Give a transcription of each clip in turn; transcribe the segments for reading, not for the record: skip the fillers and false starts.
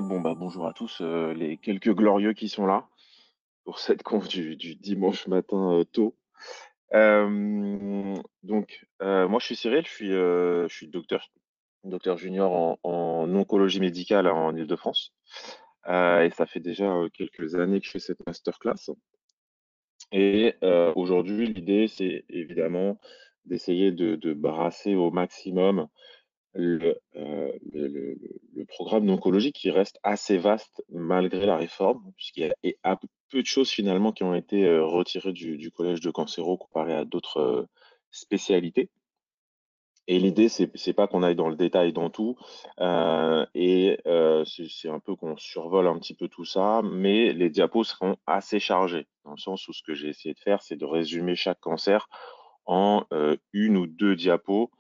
Bonjour à tous, les quelques glorieux qui sont là pour cette conf du dimanche matin tôt. Moi je suis Cyril, je suis docteur junior en oncologie médicale en Île-de-France. Et ça fait déjà quelques années que je fais cette masterclass. Et aujourd'hui, l'idée, c'est évidemment d'essayer de brasser au maximum le programme d'oncologie qui reste assez vaste malgré la réforme, puisqu'il y a peu de choses finalement qui ont été retirées du collège de cancéro comparé à d'autres spécialités. Et l'idée, c'est pas qu'on aille dans le détail dans tout, c'est un peu qu'on survole un petit peu tout ça, mais les diapos seront assez chargés, dans le sens où ce que j'ai essayé de faire, c'est de résumer chaque cancer en une ou deux diapos,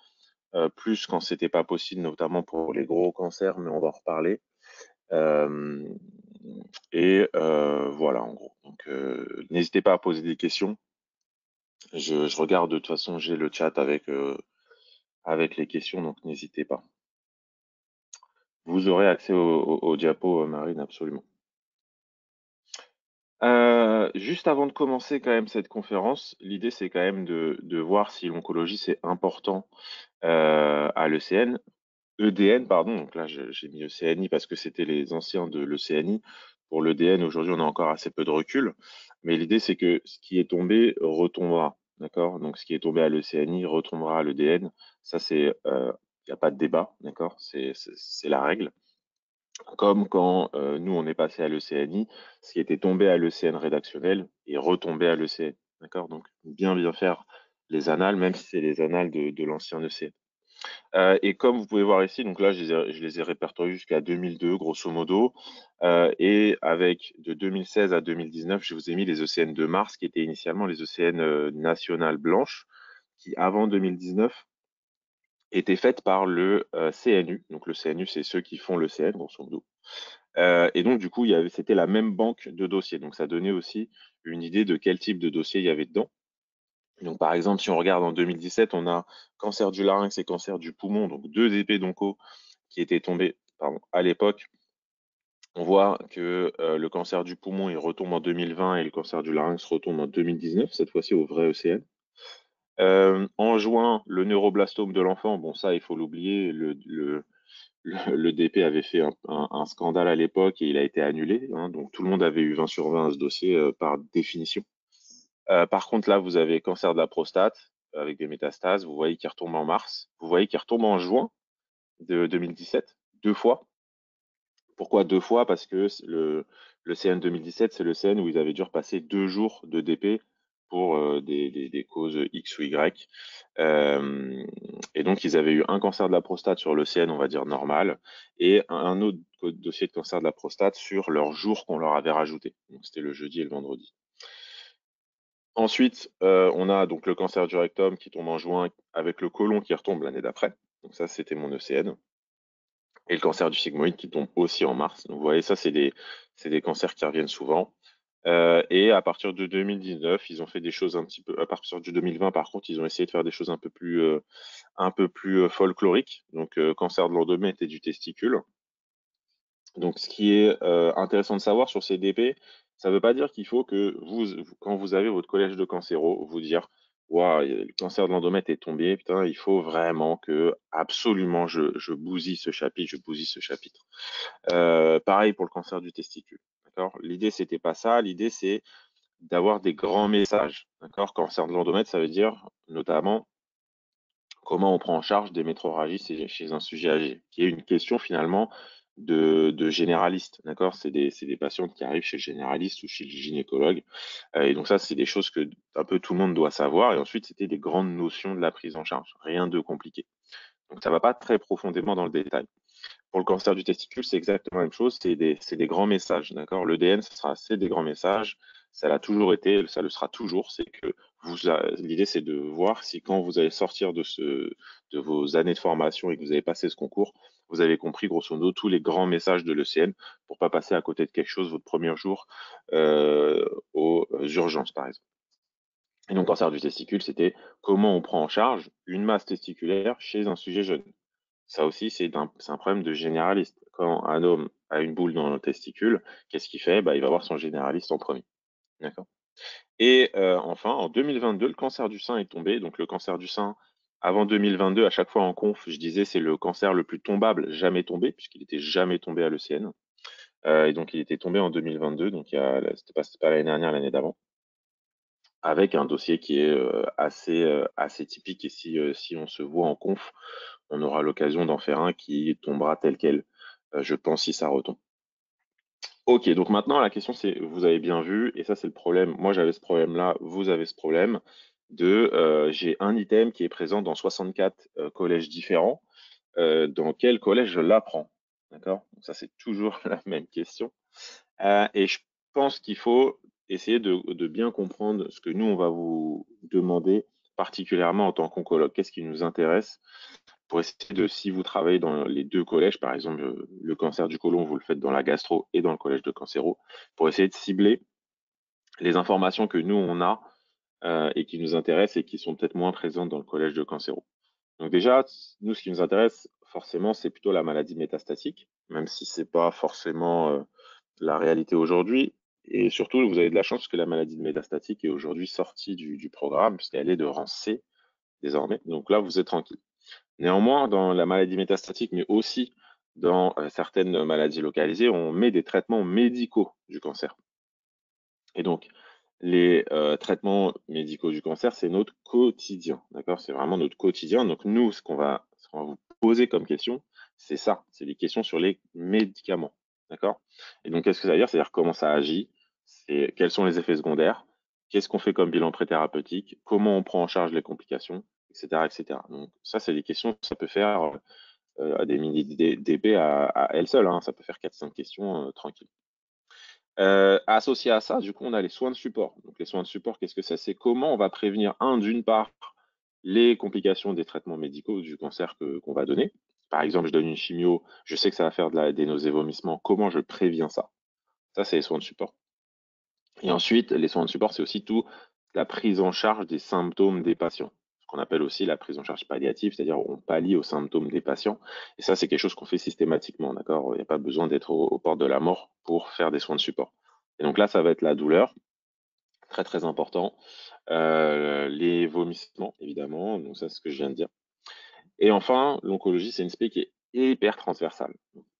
plus quand c'était pas possible, notamment pour les gros cancers, mais on va en reparler. Euh, voilà, en gros. N'hésitez pas à poser des questions. Je regarde, de toute façon, j'ai le chat avec les questions, donc n'hésitez pas. Vous aurez accès aux diapos, Marine, absolument. Juste avant de commencer quand même cette conférence, l'idée c'est quand même de voir si l'oncologie c'est important à l'ECN. EDN, pardon, donc là j'ai mis ECNI parce que c'était les anciens de l'ECNI. Pour l'EDN, aujourd'hui on a encore assez peu de recul, mais l'idée c'est que ce qui est tombé retombera, d'accord? Donc ce qui est tombé à l'ECNI retombera à l'EDN, ça c'est, il n'y a pas de débat, d'accord? C'est la règle. Comme quand nous on est passé à l'ECNI, ce qui était tombé à l'ECN rédactionnel est retombé à l'ECN, d'accord? Donc bien faire les annales, même si c'est les annales de l'ancien ECN. Et comme vous pouvez voir ici, donc là, je les ai répertoriés jusqu'à 2002, grosso modo. Et avec de 2016 à 2019, je vous ai mis les ECN de mars, qui étaient initialement les ECN nationales blanches, qui avant 2019 étaient faites par le CNU. Donc le CNU, c'est ceux qui font le CN, grosso modo. Et donc, du coup, c'était la même banque de dossiers. Donc, ça donnait aussi une idée de quel type de dossier il y avait dedans. Donc, par exemple, si on regarde en 2017, on a cancer du larynx et cancer du poumon, donc deux épées d'onco qui étaient tombées à l'époque. On voit que le cancer du poumon, il retombe en 2020 et le cancer du larynx retombe en 2019, cette fois-ci au vrai ECN. En juin, le neuroblastome de l'enfant, bon, ça, il faut l'oublier, le DP avait fait un scandale à l'époque et il a été annulé, hein, donc tout le monde avait eu 20 sur 20 à ce dossier par définition. Par contre, là, vous avez cancer de la prostate avec des métastases. Vous voyez qu'il retombe en mars. Vous voyez qu'il retombe en juin de 2017, deux fois. Pourquoi deux fois? Parce que le CN 2017, c'est le CN où ils avaient dû repasser 2 jours de DP pour des causes X ou Y. Et donc, ils avaient eu un cancer de la prostate sur le CN, on va dire normal, et un autre dossier de cancer de la prostate sur leur jour qu'on leur avait rajouté. Donc, c'était le jeudi et le vendredi. Ensuite, on a donc le cancer du rectum qui tombe en juin avec le côlon qui retombe l'année d'après. Donc ça, c'était mon ECN. Et le cancer du sigmoïde qui tombe aussi en mars. Donc vous voyez, ça, c'est des cancers qui reviennent souvent. Et à partir de 2019, ils ont fait des choses un petit peu. À partir du 2020, par contre, ils ont essayé de faire des choses un peu plus folkloriques. Donc cancer de l'endomètre et du testicule. Donc, ce qui est intéressant de savoir sur ces DP, ça ne veut pas dire qu'il faut que quand vous avez votre collège de cancéro, vous dire, waouh, le cancer de l'endomètre est tombé, putain, il faut vraiment que absolument je bousille ce chapitre, je bousille ce chapitre. Pareil pour le cancer du testicule. D'accord? L'idée, c'était pas ça. L'idée, c'est d'avoir des grands messages. D'accord? Cancer de l'endomètre, ça veut dire notamment comment on prend en charge des métroragies chez un sujet âgé, qui est une question finalement de généraliste, d'accord? C'est des patients qui arrivent chez le généraliste ou chez le gynécologue. Et donc ça, c'est des choses que un peu tout le monde doit savoir. Et ensuite, c'était des grandes notions de la prise en charge, rien de compliqué. Donc ça va pas très profondément dans le détail. Pour le cancer du testicule, c'est exactement la même chose, c'est des grands messages, d'accord? L'EDN, ce sera assez des grands messages, ça l'a toujours été, ça le sera toujours, c'est que l'idée c'est de voir si quand vous allez sortir de vos années de formation et que vous avez passé ce concours, vous avez compris grosso modo tous les grands messages de l'ECN pour pas passer à côté de quelque chose votre premier jour aux urgences, par exemple. Et donc, cancer du testicule, c'était comment on prend en charge une masse testiculaire chez un sujet jeune. Ça aussi, c'est un problème de généraliste. Quand un homme a une boule dans le testicule, qu'est-ce qu'il fait? Bah, il va voir son généraliste en premier. D'accord? Et enfin, en 2022, le cancer du sein est tombé. Donc le cancer du sein, avant 2022, à chaque fois en conf, je disais c'est le cancer le plus tombable jamais tombé, puisqu'il était jamais tombé à l'ECN. Et donc il était tombé en 2022, donc c'était pas l'année dernière, l'année d'avant, avec un dossier qui est assez typique. Et si on se voit en conf, on aura l'occasion d'en faire un qui tombera tel quel, je pense, si ça retombe. Ok, donc maintenant la question c'est, vous avez bien vu, et ça c'est le problème, moi j'avais ce problème-là, vous avez ce problème, j'ai un item qui est présent dans 64 collèges différents, dans quel collège je l'apprends? D'accord? Donc ça c'est toujours la même question. Et je pense qu'il faut essayer de bien comprendre ce que nous on va vous demander, particulièrement en tant qu'oncologue. Qu'est-ce qui nous intéresse? Pour essayer de, si vous travaillez dans les deux collèges, par exemple, le cancer du côlon, vous le faites dans la gastro et dans le collège de cancéro, pour essayer de cibler les informations que nous, on a et qui nous intéressent et qui sont peut-être moins présentes dans le collège de cancéro. Donc déjà, nous, ce qui nous intéresse, forcément, c'est plutôt la maladie métastatique, même si c'est pas forcément la réalité aujourd'hui. Et surtout, vous avez de la chance que la maladie métastatique est aujourd'hui sortie du programme, puisqu'elle est de rang C désormais. Donc là, vous êtes tranquille. Néanmoins, dans la maladie métastatique, mais aussi dans certaines maladies localisées, on met des traitements médicaux du cancer. Et donc, les traitements médicaux du cancer, c'est notre quotidien, d'accord? C'est vraiment notre quotidien. Donc, nous, ce qu'on va vous poser comme question, c'est ça, c'est des questions sur les médicaments, d'accord? Et donc, qu'est-ce que ça veut dire? C'est-à-dire comment ça agit, c'est quels sont les effets secondaires, qu'est-ce qu'on fait comme bilan préthérapeutique, comment on prend en charge les complications, etc., etc. Donc, ça, c'est des questions, ça peut faire à des milliers d'épées à elle seule, hein. Ça peut faire 4-5 questions tranquilles. Associé à ça, du coup, on a les soins de support. Donc, les soins de support, qu'est-ce que ça c'est? Comment on va prévenir, d'une part, les complications des traitements médicaux du cancer qu'on va donner. Par exemple, je donne une chimio, je sais que ça va faire des nausées, vomissements. Comment je préviens ça? Ça, c'est les soins de support. Et ensuite, les soins de support, c'est aussi tout la prise en charge des symptômes des patients, ce qu'on appelle aussi la prise en charge palliative, c'est-à-dire on pallie aux symptômes des patients. Et ça, c'est quelque chose qu'on fait systématiquement, d'accord? Il n'y a pas besoin d'être aux portes de la mort pour faire des soins de support. Et donc là, ça va être la douleur, très très important. Les vomissements, évidemment, donc ça, c'est ce que je viens de dire. Et enfin, l'oncologie, c'est une spé qui est hyper transversale,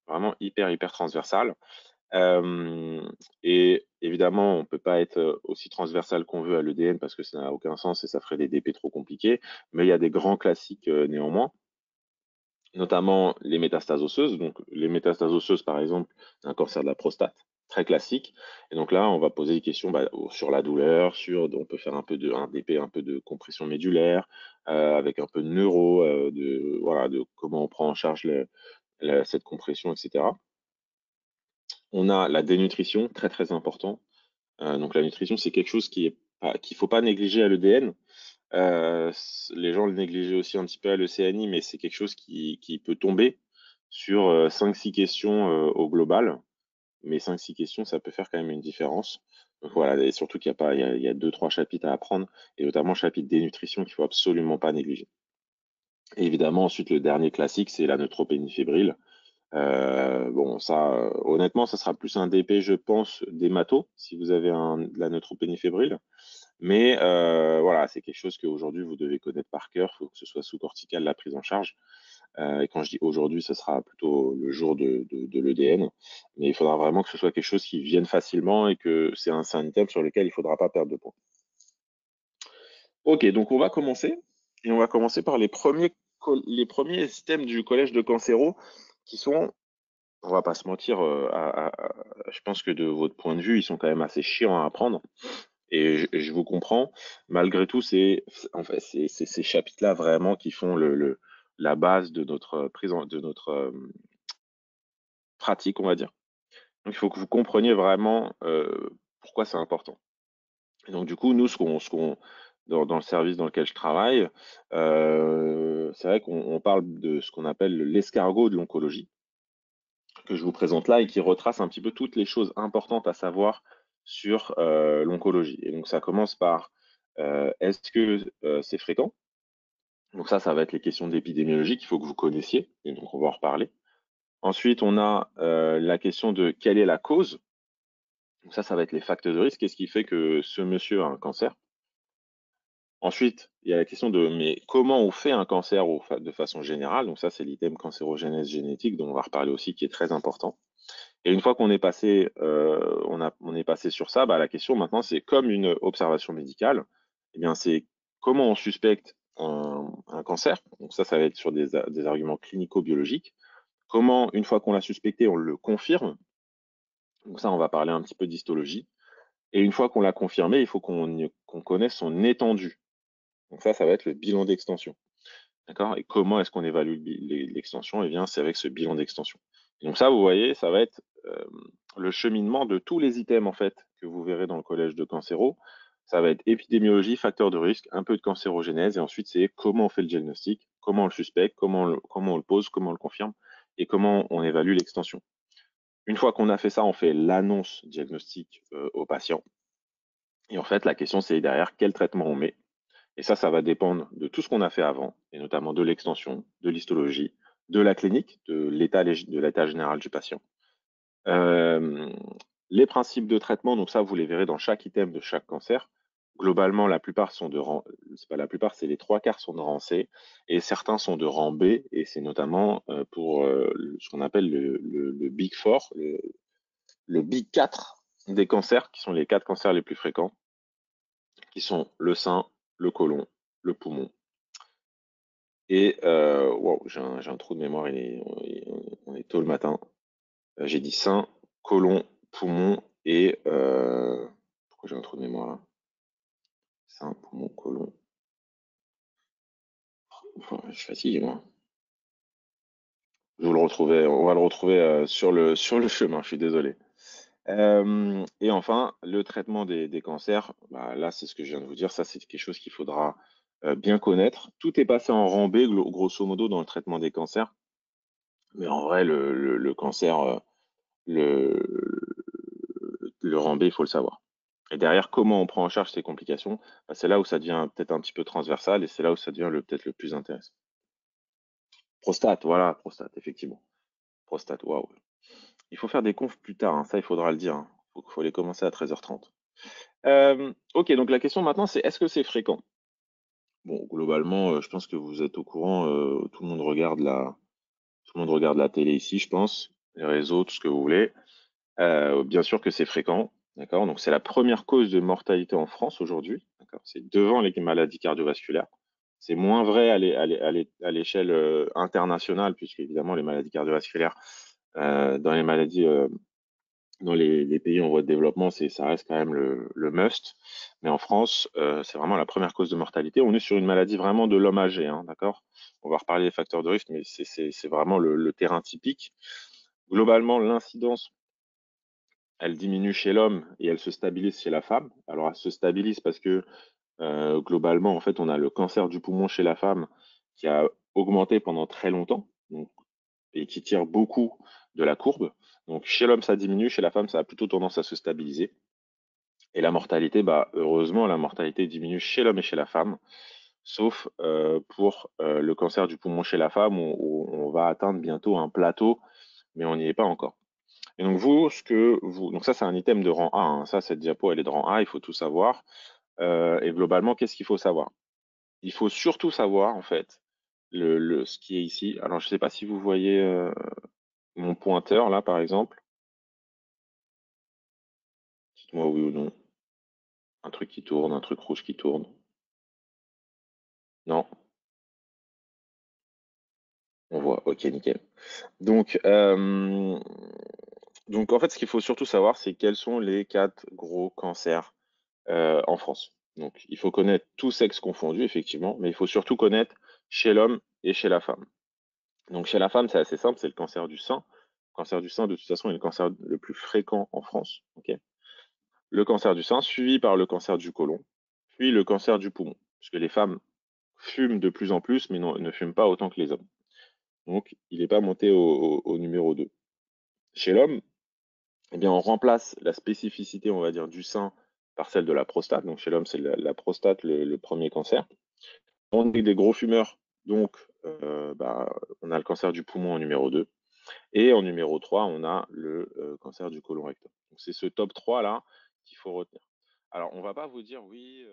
vraiment hyper hyper transversale. Et évidemment, on ne peut pas être aussi transversal qu'on veut à l'EDN parce que ça n'a aucun sens et ça ferait des DP trop compliqués. Mais il y a des grands classiques néanmoins, notamment les métastases osseuses. Donc, les métastases osseuses, par exemple, un cancer de la prostate, très classique. Et donc là, on va poser des questions sur la douleur, on peut faire un DP, un peu de compression médulaire, avec un peu de neuro, voilà, de comment on prend en charge cette compression, etc. On a la dénutrition, très très important. Donc la nutrition, c'est quelque chose qu'il faut pas négliger à l'EDN. Les gens le négligeaient aussi un petit peu à l'ECNI, mais c'est quelque chose qui peut tomber sur 5-6 questions au global. Mais 5-6 questions, ça peut faire quand même une différence. Donc voilà, et surtout qu'il y a pas, il y a 2-3 chapitres à apprendre, et notamment le chapitre dénutrition qu'il faut absolument pas négliger. Et évidemment, ensuite, le dernier classique, c'est la neutropénie fébrile. Bon, ça, honnêtement, ça sera plus un DP, je pense, d'hémato, si vous avez de la neutropénie fébrile. Mais voilà, c'est quelque chose qu'aujourd'hui, vous devez connaître par cœur. Il faut que ce soit sous cortical la prise en charge. Et quand je dis aujourd'hui, ce sera plutôt le jour de l'EDN. Mais il faudra vraiment que ce soit quelque chose qui vienne facilement et que c'est un item sur lequel il ne faudra pas perdre de points. Ok, donc on va commencer. Et on va commencer par les premiers systèmes du collège de Cancéro qui sont, on va pas se mentir, je pense que de votre point de vue, ils sont quand même assez chiants à apprendre. Et je vous comprends. Malgré tout, en fait, c'est ces chapitres-là vraiment qui font la base de notre pratique, on va dire. Donc, il faut que vous compreniez vraiment pourquoi c'est important. Et donc, du coup, nous, dans le service dans lequel je travaille, c'est vrai qu'on parle de ce qu'on appelle l'escargot de l'oncologie, que je vous présente là et qui retrace un petit peu toutes les choses importantes à savoir sur l'oncologie. Et donc, ça commence par est-ce que c'est fréquent? Donc ça va être les questions d'épidémiologie qu'il faut que vous connaissiez, et donc on va en reparler. Ensuite, on a la question de quelle est la cause. Donc ça va être les facteurs de risque. Qu'est-ce qui fait que ce monsieur a un cancer? Ensuite, il y a la question de mais comment on fait un cancer de façon générale. Donc ça, c'est l'item cancérogénèse génétique dont on va reparler aussi, qui est très important. Et une fois qu'on est passé, on est passé sur ça, bah, la question maintenant, c'est comme une observation médicale, eh bien, c'est comment on suspecte un cancer. Donc ça va être sur des arguments clinico-biologiques. Comment, une fois qu'on l'a suspecté, on le confirme. Donc ça, on va parler un petit peu d'histologie. Et une fois qu'on l'a confirmé, il faut qu'on connaisse son étendue. Donc ça va être le bilan d'extension. D'accord? Et comment est-ce qu'on évalue l'extension? Eh bien, c'est avec ce bilan d'extension. Donc ça, vous voyez, ça va être le cheminement de tous les items en fait que vous verrez dans le collège de cancéro. Ça va être épidémiologie, facteurs de risque, un peu de cancérogénèse, et ensuite c'est comment on fait le diagnostic, comment on le suspecte, comment on le pose, comment on le confirme, et comment on évalue l'extension. Une fois qu'on a fait ça, on fait l'annonce diagnostique au patient. Et en fait, la question c'est derrière quel traitement on met. Et ça va dépendre de tout ce qu'on a fait avant, et notamment de l'extension, de l'histologie, de la clinique, de l'état général du patient. Euh, les principes de traitement, donc ça, vous les verrez dans chaque item de chaque cancer. Globalement, la plupart sont de rang, c'est pas la plupart, c'est les trois quarts sont de rang C, et certains sont de rang B, et c'est notamment pour ce qu'on appelle le Big Four, le Big 4 des cancers, qui sont les quatre cancers les plus fréquents, qui sont le sein, le côlon, le poumon. Et wow, j'ai un trou de mémoire, on est tôt le matin. J'ai dit sein, côlon, poumon et pourquoi j'ai un trou de mémoire là? Sein, poumon, côlon. Enfin, je suis fatigué moi. On va le retrouver sur le chemin, je suis désolé. Et enfin, le traitement des cancers, bah, là c'est ce que je viens de vous dire, ça c'est quelque chose qu'il faudra bien connaître. Tout est passé en rang B, grosso modo, dans le traitement des cancers. Mais en vrai, le cancer, le, le rang B, il faut le savoir. Et derrière, comment on prend en charge ces complications, bah, c'est là où ça devient peut-être un petit peu transversal et c'est là où ça devient peut-être le plus intéressant. Prostate, voilà, prostate, effectivement. Prostate, waouh. Il faut faire des confs plus tard, hein, ça il faudra le dire. Faut les commencer à 13h30. Ok, donc la question maintenant, c'est est-ce que c'est fréquent? Bon, globalement, je pense que vous êtes au courant, tout le monde regarde la télé ici, je pense, les réseaux, tout ce que vous voulez. Bien sûr que c'est fréquent, d'accord? Donc c'est la première cause de mortalité en France aujourd'hui, d'accord? C'est devant les maladies cardiovasculaires. C'est moins vrai à l'échelle internationale, puisque évidemment les maladies cardiovasculaires dans les maladies dans les pays en voie de développement, ça reste quand même le must. Mais en France, c'est vraiment la première cause de mortalité. On est sur une maladie vraiment de l'homme âgé, hein, d'accord? On va reparler des facteurs de risque, mais c'est vraiment le terrain typique. Globalement, l'incidence elle diminue chez l'homme et elle se stabilise chez la femme. Alors, elle se stabilise parce que globalement, en fait, on a le cancer du poumon chez la femme qui a augmenté pendant très longtemps donc, et qui tire beaucoup de la courbe. Donc, chez l'homme, ça diminue, chez la femme, ça a plutôt tendance à se stabiliser. Et la mortalité, bah, heureusement, la mortalité diminue chez l'homme et chez la femme, sauf pour le cancer du poumon chez la femme où on va atteindre bientôt un plateau, mais on n'y est pas encore. Et donc donc ça c'est un item de rang A, hein. Ça, cette diapo, elle est de rang A, il faut tout savoir. Et globalement, qu'est-ce qu'il faut savoir? Il faut surtout savoir, en fait, ce qui est ici. Alors, je ne sais pas si vous voyez mon pointeur, là, par exemple. Dites-moi oui ou non. Un truc qui tourne, un truc rouge qui tourne. Non? On voit. Ok, nickel. Donc, en fait, ce qu'il faut surtout savoir, c'est quels sont les quatre gros cancers en France. Donc, il faut connaître tous sexes confondus, effectivement, mais il faut surtout connaître chez l'homme et chez la femme. Donc, chez la femme, c'est assez simple, c'est le cancer du sein. Le cancer du sein, de toute façon, est le cancer le plus fréquent en France. Ok. Le cancer du sein, suivi par le cancer du côlon, puis le cancer du poumon. Parce que les femmes fument de plus en plus, mais ne fument pas autant que les hommes. Donc, il n'est pas monté au numéro 2. Chez l'homme, eh bien, on remplace la spécificité, on va dire, du sein par celle de la prostate. Donc, chez l'homme, c'est la prostate le premier cancer. On est des gros fumeurs, donc on a le cancer du poumon en numéro 2 et en numéro 3, on a le, cancer du côlon rectal. Donc c'est ce top 3 là qu'il faut retenir. Alors on va pas vous dire: «Oui,